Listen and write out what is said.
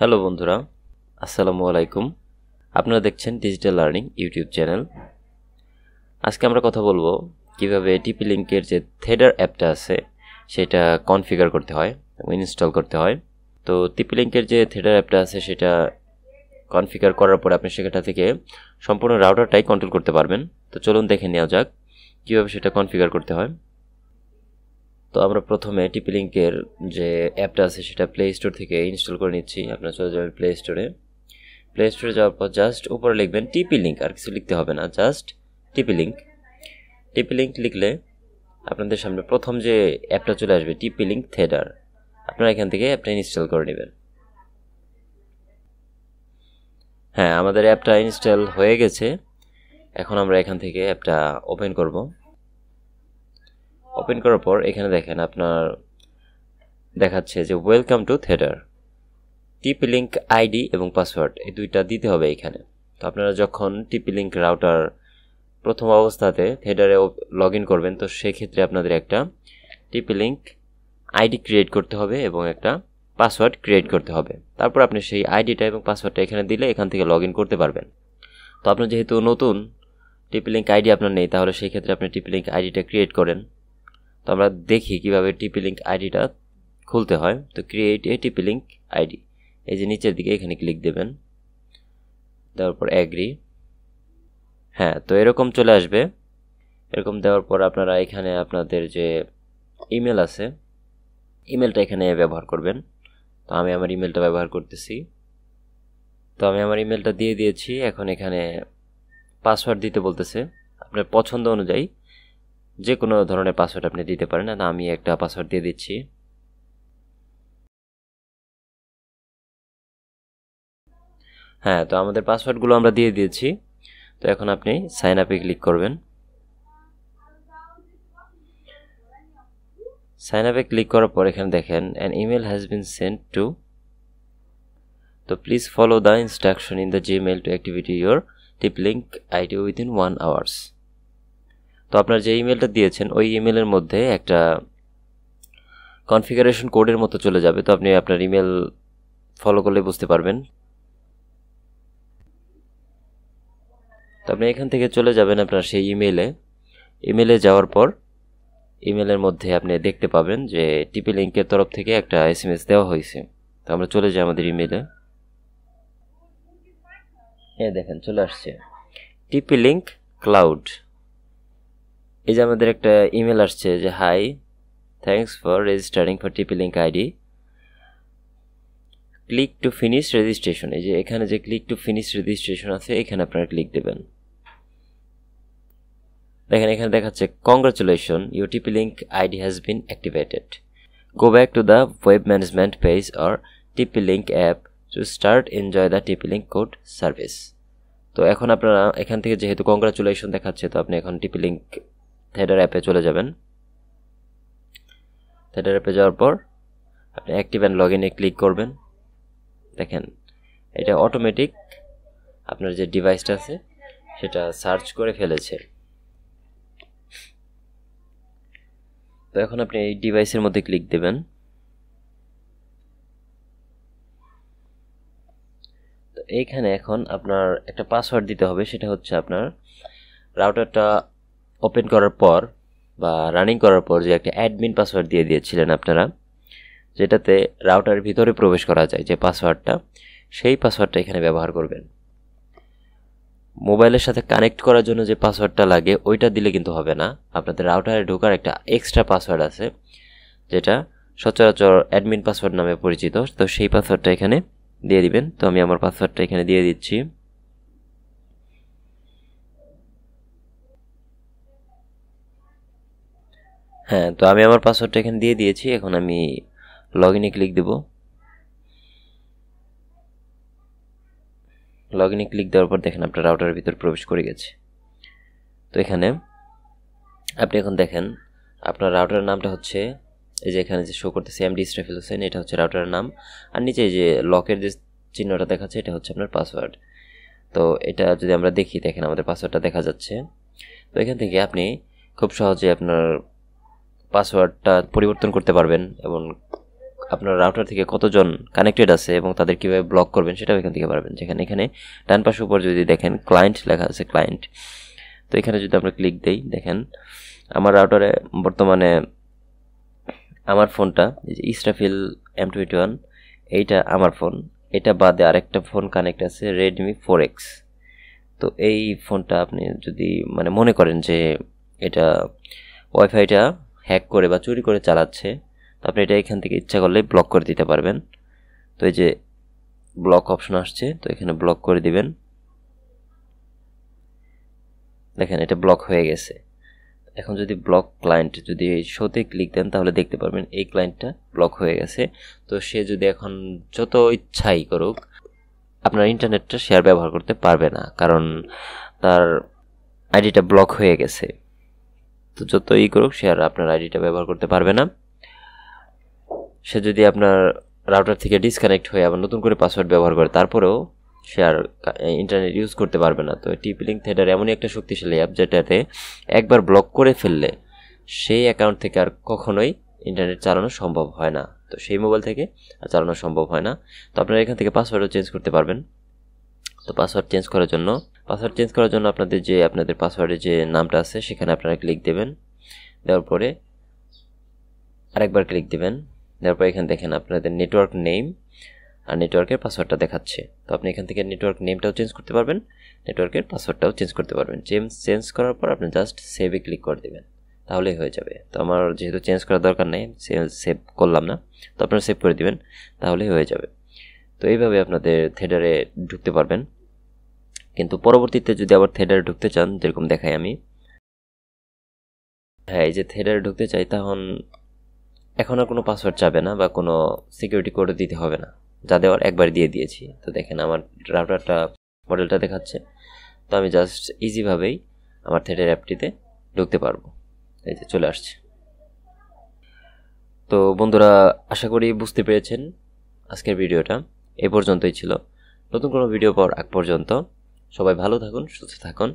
Hello বন্ধুরা, আসসালামু আলাইকুম। আপনারা দেখছেন ডিজিটাল লার্নিং ইউটিউব চ্যানেল। আজকে আমরা কথা বলবো কিভাবে টিপি লিঙ্কের যে থেডার অ্যাপটা আছে সেটা কনফিগার করতে হয় এবং ইনস্টল করতে হয়। তো টিপি লিঙ্কের যে থেডার অ্যাপটা আছে সেটা কনফিগার করার পরে আপনি সেটা থেকে সম্পূর্ণ রাউটারটাই কন্ট্রোল করতে পারবেন। তো চলুন দেখে নেওয়া যাক কীভাবে সেটা কনফিগার করতে হয়। তো আমরা প্রথমে টিপি লিঙ্কের যে অ্যাপটা আছে সেটা প্লে স্টোর থেকে ইনস্টল করে নিচ্ছি। আপনারা চলে যাবেন প্লে স্টোরে যাওয়ার পর জাস্ট উপরে লিখবেন টিপি লিঙ্ক, আর কিছু লিখতে হবে না, জাস্ট টিপি লিঙ্ক লিখলে আপনাদের সামনে প্রথম যে অ্যাপটা চলে আসবে টিপি লিঙ্ক থেডার। আপনারা এখান থেকে অ্যাপটা ইনস্টল করে নেবেন। হ্যাঁ, আমাদের অ্যাপটা ইনস্টল হয়ে গেছে। এখন আমরা এখান থেকে অ্যাপটা ওপেন করব। ওপেন করার পর এখানে দেখেন আপনার দেখাচ্ছে যে ওয়েলকাম টু থেডার। টিপি লিঙ্ক আইডি এবং পাসওয়ার্ড এই দুইটা দিতে হবে এখানে। তো আপনারা যখন টিপি লিঙ্ক রাউটার প্রথম অবস্থাতে থেডারে লগ ইন করবেন, তো সেক্ষেত্রে আপনাদের একটা টিপি লিঙ্ক আইডি ক্রিয়েট করতে হবে এবং একটা পাসওয়ার্ড ক্রিয়েট করতে হবে। তারপর আপনি সেই আইডিটা এবং পাসওয়ার্ডটা এখানে দিলে এখান থেকে লগ ইন করতে পারবেন। তো আপনার যেহেতু নতুন টিপি লিঙ্ক আইডি আপনার নেই, তাহলে সেই ক্ষেত্রে আপনি টিপি লিঙ্ক আইডিটা ক্রিয়েট করেন। তো আমরা দেখি কিভাবে টিপি লিঙ্ক আইডিটা খুলতে হয়। তো ক্রিয়েট এ টিপি লিঙ্ক আইডি, এই যে নিচের দিকে এখানে ক্লিক দেবেন, দেওয়ার পর অ্যাগ্রি। হ্যাঁ, তো এরকম চলে আসবে। এরকম দেওয়ার পর আপনারা এখানে আপনাদের যে ইমেল আছে ইমেলটা এখানে ব্যবহার করবেন। তো আমি আমার ইমেলটা ব্যবহার করতেছি। তো আমি আমার ইমেলটা দিয়ে দিয়েছি। এখন এখানে পাসওয়ার্ড দিতে বলতেছে। আপনার পছন্দ অনুযায়ী যে কোনো ধরনের পাসওয়ার্ড আপনি দিতে পারেন। না, আমি একটা পাসওয়ার্ড দিয়ে দিচ্ছি। হ্যাঁ, তো আমাদের পাসওয়ার্ডগুলো আমরা দিয়ে দিয়েছি। তো এখন আপনি সাইন আপে ক্লিক করবেন। সাইন আপে ক্লিক করার পর এখানে দেখেন an email has been sent to, তো please follow the instruction in the Gmail to activity your TP link ID within 1 hours। তো আপনার যে ইমেলটা দিয়েছেন ওই ইমেলের মধ্যে একটা কনফিগারেশন কোডের মতো চলে যাবে। তো আপনি আপনার ইমেল ফলো করলে বুঝতে পারবেন। তো আপনি এখান থেকে চলে যাবেন আপনার সেই ইমেলে যাওয়ার পর ইমেলের মধ্যে আপনি দেখতে পাবেন যে টিপি লিঙ্কের তরফ থেকে একটা SMS দেওয়া হয়েছে। তো আমরা চলে যাই আমাদের ইমেলে। হ্যাঁ, দেখেন চলে আসছে টিপি লিঙ্ক ক্লাউড। এই যে আমাদের একটা ইমেল আসছে যে hi, thanks for registering for TP link ID, click to finish registration. এই যে এখানে যে ক্লিক টু ফিনিশ রেজিস্ট্রেশন আছে এখানে আপনারা ক্লিক দেবেন। দেখেন এখানে দেখাচ্ছে congratulation, your TP link ID has been activated, go back to the web management page or টিপি link app to start enjoy the টিপি লিঙ্ক কোড সার্ভিস। তো এখন আপনারা এখান থেকে যেহেতু কংগ্রাচুলেশন দেখাচ্ছে, তো আপনি এখন টিপি লিঙ্ক থেডার অ্যাপে চলে যাবেন। থেডার অ্যাপে যাওয়ার পর আপনি অ্যাক্টিভ অ্যান্ড লগ ইনে ক্লিক করবেন। দেখেন এটা অটোমেটিক আপনার যে ডিভাইসটা আছে সেটা সার্চ করে ফেলেছে। তো এখন আপনি এই ডিভাইসের মধ্যে ক্লিক দেবেন। তো এইখানে এখন আপনার একটা পাসওয়ার্ড দিতে হবে। সেটা হচ্ছে আপনার রাউটারটা ওপেন করার পর বা রানিং করার পর যে একটা অ্যাডমিন পাসওয়ার্ড দিয়ে দিয়েছিলেন আপনারা, যেটাতে রাউটারের ভিতরে প্রবেশ করা যায়, যে পাসওয়ার্ডটা, সেই পাসওয়ার্ডটা এখানে ব্যবহার করবেন। মোবাইলের সাথে কানেক্ট করার জন্য যে পাসওয়ার্ডটা লাগে ওইটা দিলে কিন্তু হবে না। আপনাদের রাউটারে ঢোকার একটা এক্সট্রা পাসওয়ার্ড আছে যেটা সচরাচর অ্যাডমিন পাসওয়ার্ড নামে পরিচিত। তো সেই পাসওয়ার্ডটা এখানে দিয়ে দিবেন। তো আমি আমার পাসওয়ার্ডটা এখানে দিয়ে দিচ্ছি। হ্যাঁ, তো আমি আমার পাসওয়ার্ডটা এখানে দিয়ে দিয়েছি। এখন আমি লগ ইনে ক্লিক দেব। লগ ইনে ক্লিক দেওয়ার পর দেখেন আপনার রাউটারের ভিতর প্রবেশ করে গেছে। তো এখানে আপনি এখন দেখেন আপনার রাউটারের নামটা হচ্ছে এই যে এখানে যে শো করতেছে এমডি ইসরাফিল হোসেন, এটা হচ্ছে রাউটারের নাম। আর নিচে যে লকের যে চিহ্নটা দেখাচ্ছে এটা হচ্ছে আপনার পাসওয়ার্ড। তো এটা যদি আমরা দেখি, দেখেন আমাদের পাসওয়ার্ডটা দেখা যাচ্ছে। তো এখান থেকে আপনি খুব সহজে আপনার পাসওয়ার্ডটা পরিবর্তন করতে পারবেন এবং আপনার রাউটার থেকে কতজন কানেক্টেড আছে এবং তাদের কীভাবে ব্লক করবেন সেটাও এখান থেকে পারবেন। যেখানে এখানে ডান পাশের উপর যদি দেখেন ক্লায়েন্ট লেখা আছে, ক্লায়েন্ট, তো এখানে যদি আমরা ক্লিক দেই, দেখেন আমার রাউটারে বর্তমানে আমার ফোনটা এই যে ইসরাফিল M21, এইটা আমার ফোন, এটা বাদে আরেকটা ফোন কানেক্ট আছে রেডমি 4X। তো এই ফোনটা আপনি যদি মানে মনে করেন যে এটা ওয়াইফাইটা হ্যাক করে বা চুরি করে চালাচ্ছে, তো আপনি এটা এখান থেকে ইচ্ছা করলে ব্লক করে দিতে পারবেন। তো এই যে ব্লক অপশন আসছে, তো এখানে ব্লক করে দিবেন। দেখেন এটা ব্লক হয়ে গেছে। এখন যদি ব্লক ক্লায়েন্ট যদি শোতে ক্লিক দেন তাহলে দেখতে পারবেন এই ক্লায়েন্টটা ব্লক হয়ে গেছে। তো সে যদি এখন যত ইচ্ছাই করুক আপনার ইন্টারনেটটা শেয়ার ব্যবহার করতে পারবে না, কারণ তার আইডিটা ব্লক হয়ে গেছে। তো যতই করুক সে আর আপনার আইডিটা ব্যবহার করতে পারবে না। সে যদি আপনার রাউটার থেকে ডিসকানেক্ট হয়ে আবার নতুন করে পাসওয়ার্ড ব্যবহার করে তারপরেও সে আর ইন্টারনেট ইউজ করতে পারবে না। তো TP-Link থিয়েটার এমনই একটা শক্তিশালী অ্যাপ যেটাতে একবার ব্লক করে ফেললে সেই অ্যাকাউন্ট থেকে আর কখনোই ইন্টারনেট চালানো সম্ভব হয় না। তো সেই মোবাইল থেকে আর চালানো সম্ভব হয় না। তো আপনারা এখান থেকে পাসওয়ার্ডও চেঞ্জ করতে পারবেন। তো পাসওয়ার্ড চেঞ্জ করার জন্য আপনাদের পাসওয়ার্ডের যে নামটা আছে সেখানে আপনারা ক্লিক দেবেন। দেওয়ার পরে আরেকবার ক্লিক দেবেন। দেওয়ার পরে এখানে দেখেন আপনাদের নেটওয়ার্ক নেম আর নেটওয়ার্কের পাসওয়ার্ডটা দেখাচ্ছে। তো আপনি এখান থেকে নেটওয়ার্ক নেমটাও চেঞ্জ করতে পারবেন, নেটওয়ার্কের পাসওয়ার্ডটাও চেঞ্জ করতে পারবেন। চেঞ্জ করার পর আপনি জাস্ট সেভে ক্লিক করে দেবেন, তাহলেই হয়ে যাবে। তো আমার যেহেতু চেঞ্জ করার দরকার নেই, সেভ করলাম না, তো আপনারা সেভ করে দিবেন, তাহলেই হয়ে যাবে। তো এইভাবে আপনাদের থিয়েটারে ঢুকতে পারবেন। কিন্তু পরবর্তীতে যদি আবার থিয়েটারে ঢুকতে চান, যেরকম দেখাই আমি, হ্যাঁ এই যে থিয়েটারে ঢুকতে চাই, তখন এখন আর কোনো পাসওয়ার্ড চাবে না বা কোনো সিকিউরিটি কোডও দিতে হবে না, যা দেওয়ার একবার দিয়ে দিয়েছি। তো দেখেন আমার রাউটারটা মডেলটা দেখাচ্ছে। তো আমি জাস্ট ইজিভাবেই আমার থিয়েটার অ্যাপটিতে ঢুকতে পারবো। এই যে চলে আসছে। তো বন্ধুরা, আশা করি বুঝতে পেরেছেন। আজকের ভিডিওটা এ পর্যন্তই ছিল। নতুন কোনো ভিডিও পাওয়ার আগ পর্যন্ত সবাই ভালো থাকুন, সুস্থ থাকুন।